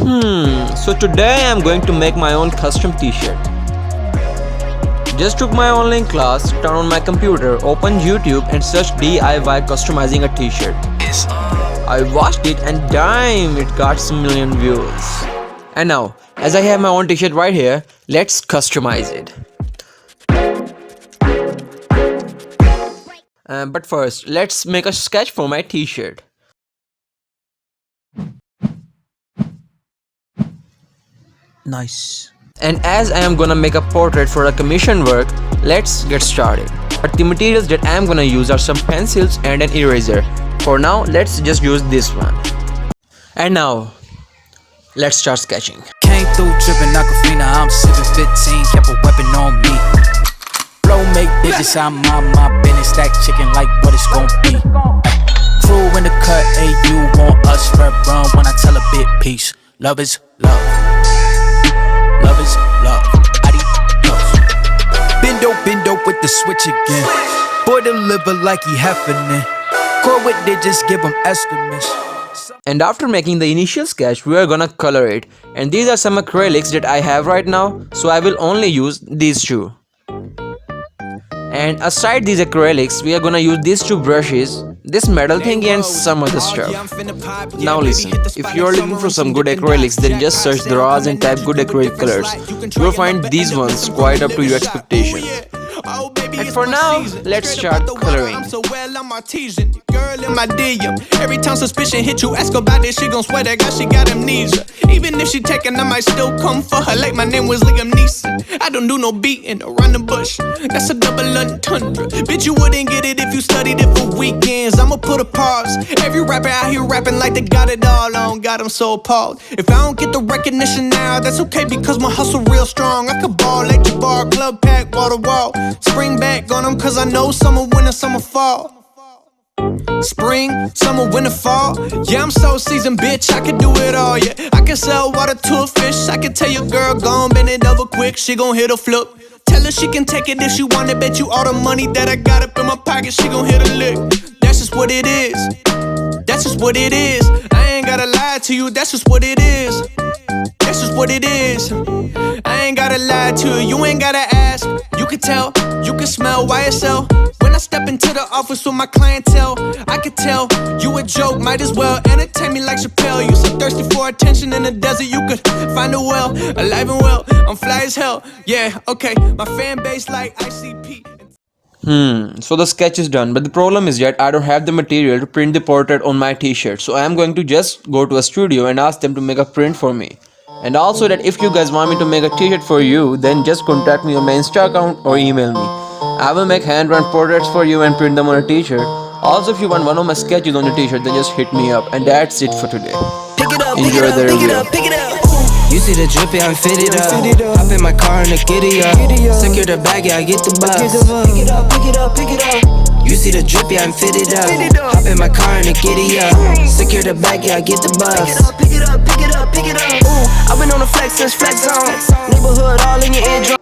So today I'm going to make my own custom t-shirt. Just took my online class, turn on my computer, open YouTube and search DIY customizing a t-shirt. I watched it and damn, it got some million views. And now, as I have my own t-shirt right here, let's customize it. But first, let's make a sketch for my t-shirt. Nice. And as I am gonna make a portrait for a commission work, let's get started. But the materials that I am gonna use are some pencils and an eraser. For now, let's just use this one. And now, let's start sketching. Came through dripping Aquafina, I'm sipping 15, kept a weapon on me. Flow make digits, I'm on my business, stack chicken like what it's gon' be. Crew in the cut, hey, you want us, red run when I tell a bit peace. Love is love. Love is love. Adios. Bendo with the switch again. Boy deliver like he happening. Core with digits, give him estimates. And after making the initial sketch, we are gonna color it. And these are some acrylics that I have right now, so I will only use these two. And aside these acrylics, we are gonna use these two brushes, this metal thingy and some other stuff. Now listen, if you are looking for some good acrylics, then just search the raws and type good acrylic colors. You will find these ones quite up to your expectations. And for now, let's start coloring. Girl in my DM. Every time suspicion hit you, ask about this, she gon' swear that God she got amnesia. Even if she taken, I might still come for her like my name was Liam Neeson. I don't do no beating around the bush. That's a double entendre. Bitch, you wouldn't get it if you studied it for weekends. I'ma put a pause. Every rapper out here rapping like they got it all on. God, I'm so appalled. If I don't get the recognition now, that's okay because my hustle real strong. I could ball like Jabbar, club pack, wall to wall. Spring back on them cause I know summer, winter, summer, fall. Spring, summer, winter, fall. Yeah, I'm so seasoned, bitch, I can do it all, yeah. I can sell water to a fish. I can tell your girl, gon' bend it over quick. She gon' hit a flip. Tell her she can take it if she want it. Bet you all the money that I got up in my pocket, she gon' hit a lick. That's just what it is. That's just what it is. I ain't gotta lie to you, that's just what it is. That's just what it is. I ain't gotta lie to you, you ain't gotta ask. You can tell, you can smell YSL. When I step into the office with my clientele, I can tell you a joke, might as well entertain me like Chappelle. You so thirsty for attention in the desert, you could find a well, alive and well. I'm fly as hell, yeah, okay. My fan base like ICP. So the sketch is done, but the problem is that I don't have the material to print the portrait on my t-shirt. So I am going to just go to a studio and ask them to make a print for me. And also that if you guys want me to make a t-shirt for you, then just contact me on my Insta account or email me. I will make hand-drawn portraits for you and print them on a t-shirt. Also, if you want one of my sketches on your t-shirt, then just hit me up. And that's it for today. Enjoy the review. You see the drippy, I'm fitted up. Hop in my car and the giddy up. Secure the bag, yeah, I get the bus. Pick it up, pick it up, pick it up. You see the drippy, I'm fitted up. Hop in my car and the giddy up. Secure the bag, yeah, I get the bus. Pick it up, pick it up, pick it up. I've been on the flex since flex on. Neighborhood all in your eardrum.